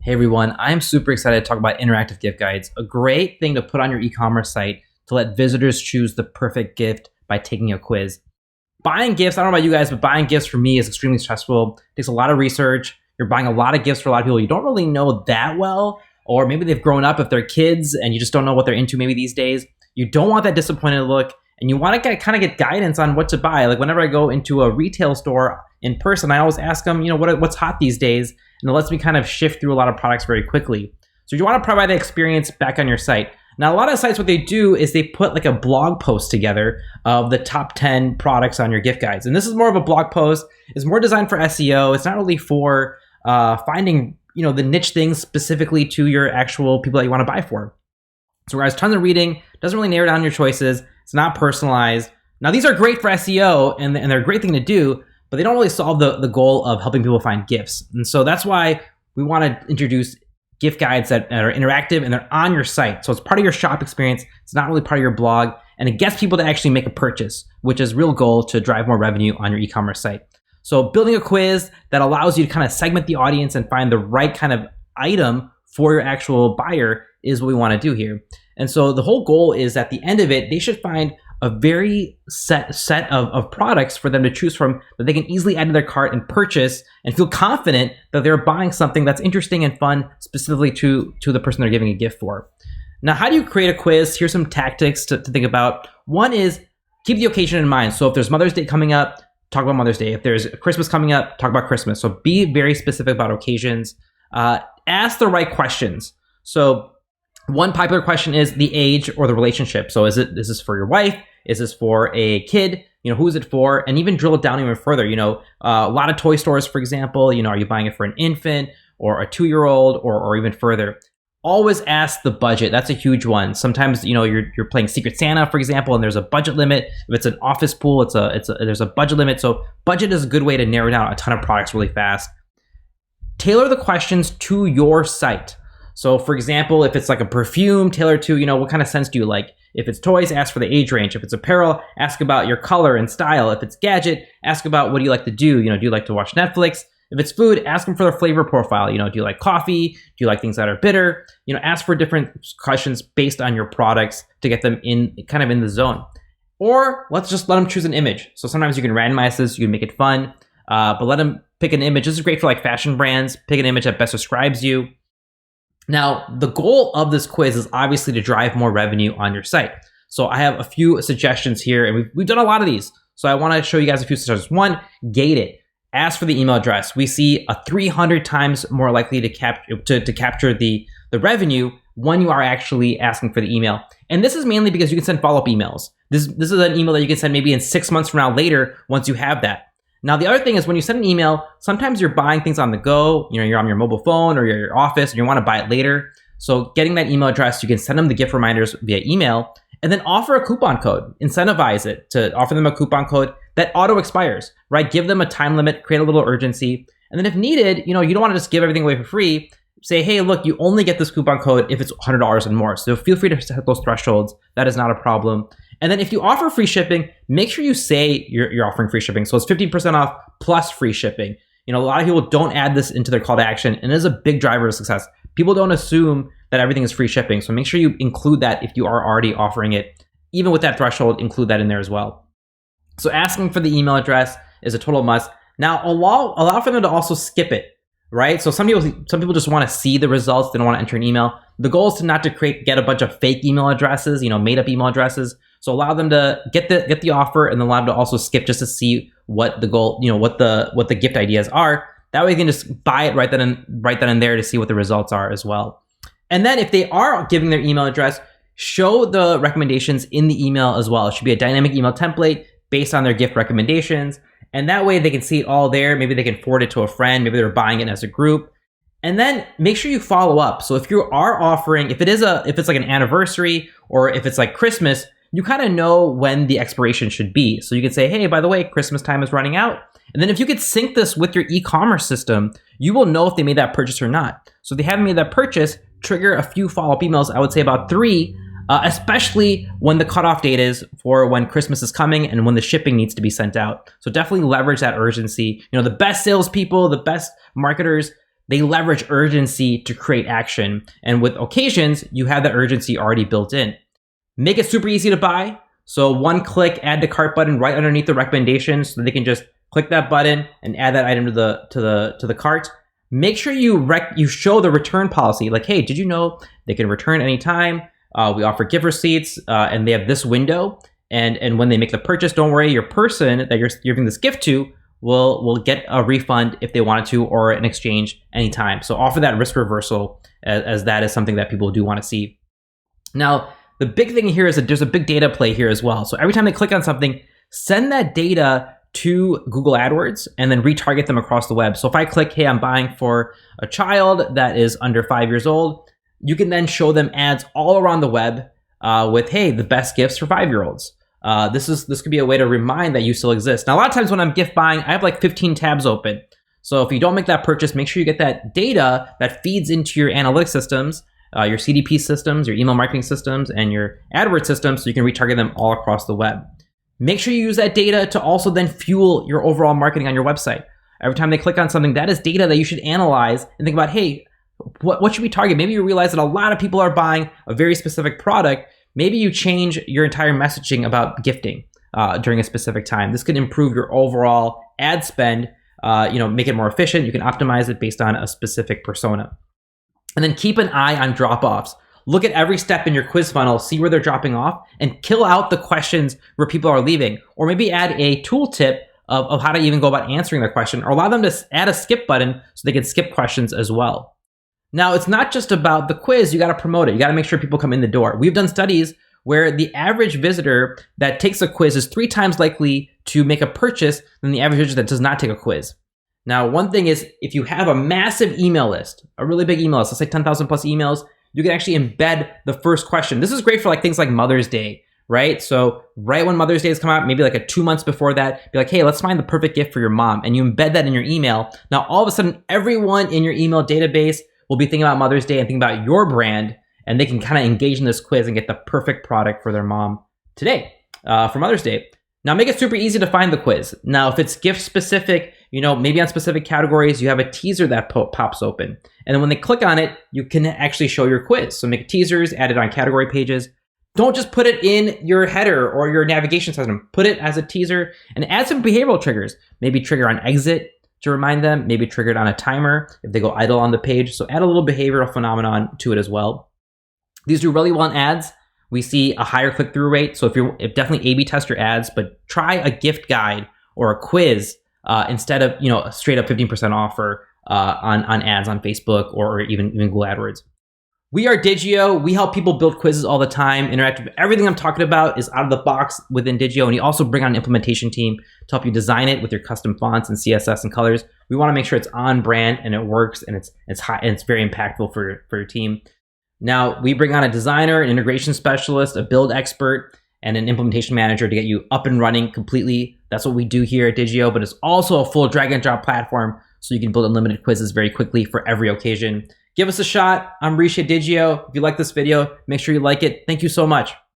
Hey everyone, I'm super excited to talk about interactive gift guides, a great thing to put on your e-commerce site to let visitors choose the perfect gift by taking a quiz. Buying gifts, I don't know about you guys, but buying gifts for me is extremely stressful. It takes a lot of research. You're buying a lot of gifts for a lot of people you don't really know that well, or maybe they've grown up if they're kids and you just don't know what they're into maybe these days. You don't want that disappointed look, and you want to kind of get guidance on what to buy. Like whenever I go into a retail store in person, I always ask them, what's hot these days? And it lets me kind of shift through a lot of products very quickly. So you want to provide the experience back on your site. Now, a lot of sites, what they do is they put like a blog post together of the top 10 products on your gift guides. And this is more of a blog post. It's more designed for SEO. It's not really for finding, the niche things specifically to your actual people that you want to buy for. So whereas tons of reading doesn't really narrow down your choices. It's not personalized. Now, these are great for SEO and they're a great thing to do, but they don't really solve the goal of helping people find gifts. And so that's why we want to introduce gift guides that are interactive and they're on your site. So it's part of your shop experience. It's not really part of your blog, and it gets people to actually make a purchase, which is real goal to drive more revenue on your e-commerce site. So building a quiz that allows you to kind of segment the audience and find the right kind of item for your actual buyer is what we want to do here. And so the whole goal is at the end of it, they should find a very set of products for them to choose from that they can easily add to their cart and purchase and feel confident that they're buying something that's interesting and fun specifically to the person they're giving a gift for. Now, how do you create a quiz? Here's some tactics to think about. One is keep the occasion in mind. So if there's Mother's Day coming up, talk about Mother's Day. If there's Christmas coming up, talk about Christmas. So be very specific about occasions. Ask the right questions. So one popular question is the age or the relationship. So is this for your wife? Is this for a kid? Who is it for? And even drill it down even further. A lot of toy stores, for example, are you buying it for an infant or a 2-year-old or even further? Always ask the budget. That's a huge one. Sometimes, you're playing Secret Santa, for example, and there's a budget limit. If it's an office pool, there's a budget limit. So budget is a good way to narrow down a ton of products really fast. Tailor the questions to your site. So for example, if it's like a perfume, tailor to, what kind of scents do you like? If it's toys, ask for the age range. If it's apparel, ask about your color and style. If it's gadget, ask about what do you like to do? Do you like to watch Netflix? If it's food, ask them for their flavor profile. Do you like coffee? Do you like things that are bitter? Ask for different questions based on your products to get them in the zone. Or let's just let them choose an image. So sometimes you can randomize this, you can make it fun, but let them pick an image. This is great for like fashion brands. Pick an image that best describes you. Now, the goal of this quiz is obviously to drive more revenue on your site. So I have a few suggestions here, and we've done a lot of these. So I want to show you guys a few suggestions. One, gate it. Ask for the email address. We see a 300 times more likely to capture the revenue when you are actually asking for the email. And this is mainly because you can send follow-up emails. This is an email that you can send maybe in 6 months from now later once you have that. Now, the other thing is when you send an email, sometimes you're buying things on the go, you're on your mobile phone or your office and you want to buy it later. So getting that email address, you can send them the gift reminders via email and then offer a coupon code, incentivize it to offer them a coupon code that auto expires, right? Give them a time limit, create a little urgency. And then if needed, you don't want to just give everything away for free. Say, hey, look, you only get this coupon code if it's $100 and more. So feel free to set those thresholds. That is not a problem. And then if you offer free shipping, make sure you say you're offering free shipping. So it's 15% off plus free shipping. A lot of people don't add this into their call to action, and it is a big driver of success. People don't assume that everything is free shipping. So make sure you include that if you are already offering it. Even with that threshold, include that in there as well. So asking for the email address is a total must. Now, allow for them to also skip it, right? So some people just want to see the results. They don't want to enter an email. The goal is not to get a bunch of fake email addresses, made up email addresses. So allow them to get the offer and then allow them to also skip just to see what the goal, what the gift ideas are. That way you can just buy it right then and there to see what the results are as well. And then if they are giving their email address, show the recommendations in the email as well. It should be a dynamic email template based on their gift recommendations. And that way they can see it all there. Maybe they can forward it to a friend. Maybe they're buying it as a group. And then make sure you follow up. So if you are offering, if it's like an anniversary or if it's like Christmas, you kind of know when the expiration should be. So you can say, hey, by the way, Christmas time is running out. And then if you could sync this with your e-commerce system, you will know if they made that purchase or not. So if they haven't made that purchase, trigger a few follow-up emails. I would say about 3, especially when the cutoff date is for when Christmas is coming and when the shipping needs to be sent out. So definitely leverage that urgency. The best salespeople, the best marketers, They leverage urgency to create action. And with occasions, you have that urgency already built in. Make it super easy to buy. So one click, add to cart button right underneath the recommendations, so they can just click that button and add that item to the cart. Make sure you show the return policy. Like, hey, did you know they can return anytime? We offer gift receipts, and they have this window. And when they make the purchase, don't worry, your person that you're giving this gift to will get a refund if they wanted to, or an exchange anytime. So offer that risk reversal, as that is something that people do want to see. Now, the big thing here is that there's a big data play here as well. So every time they click on something, send that data to Google AdWords and then retarget them across the web. So if I click, hey, I'm buying for a child that is under 5 years old, you can then show them ads all around the web with, hey, the best gifts for 5-year-olds. This could be a way to remind that you still exist. Now, a lot of times when I'm gift buying, I have like 15 tabs open. So if you don't make that purchase, make sure you get that data that feeds into your analytics systems, your CDP systems, your email marketing systems, and your AdWords systems, so you can retarget them all across the web. Make sure you use that data to also then fuel your overall marketing on your website. Every time they click on something, that is data that you should analyze and think about, hey, what should we target? Maybe you realize that a lot of people are buying a very specific product. Maybe you change your entire messaging about gifting during a specific time. This could improve your overall ad spend, make it more efficient. You can optimize it based on a specific persona. And then keep an eye on drop-offs. Look at every step in your quiz funnel, see where they're dropping off, and kill out the questions where people are leaving. Or maybe add a tooltip of how to even go about answering the question, or allow them to add a skip button so they can skip questions as well. Now, it's not just about the quiz. You got to promote it. You got to make sure people come in the door. We've done studies where the average visitor that takes a quiz is 3 times likely to make a purchase than the average visitor that does not take a quiz. Now, one thing is, if you have a massive email list, a really big email list, let's say 10,000 plus emails, you can actually embed the first question. This is great for like things like Mother's Day, right? So right when Mother's Day has come out, maybe like 2 months before that, be like, hey, let's find the perfect gift for your mom. And you embed that in your email. Now, all of a sudden, everyone in your email database will be thinking about Mother's Day and thinking about your brand, and they can kind of engage in this quiz and get the perfect product for their mom today for Mother's Day. Now, make it super easy to find the quiz. Now, if it's gift specific, maybe on specific categories, you have a teaser that pops open. And then when they click on it, you can actually show your quiz. So make teasers, add it on category pages. Don't just put it in your header or your navigation system. Put it as a teaser and add some behavioral triggers. Maybe trigger on exit to remind them, maybe triggered on a timer if they go idle on the page. So add a little behavioral phenomenon to it as well. These do really well in ads. We see a higher click-through rate. So if definitely A/B test your ads, but try a gift guide or a quiz instead of a straight up 15% offer on ads on Facebook or even Google AdWords. We are Digioh. We help people build quizzes all the time. Interactive. Everything I'm talking about is out of the box within Digioh, and we also bring on an implementation team to help you design it with your custom fonts and CSS and colors. We want to make sure it's on brand and it works and it's high and it's very impactful for your team. Now, we bring on a designer, an integration specialist, a build expert, and an implementation manager to get you up and running completely. That's what we do here at Digioh, but it's also a full drag and drop platform so you can build unlimited quizzes very quickly for every occasion. Give us a shot. I'm Rishi at Digioh. If you like this video, make sure you like it. Thank you so much.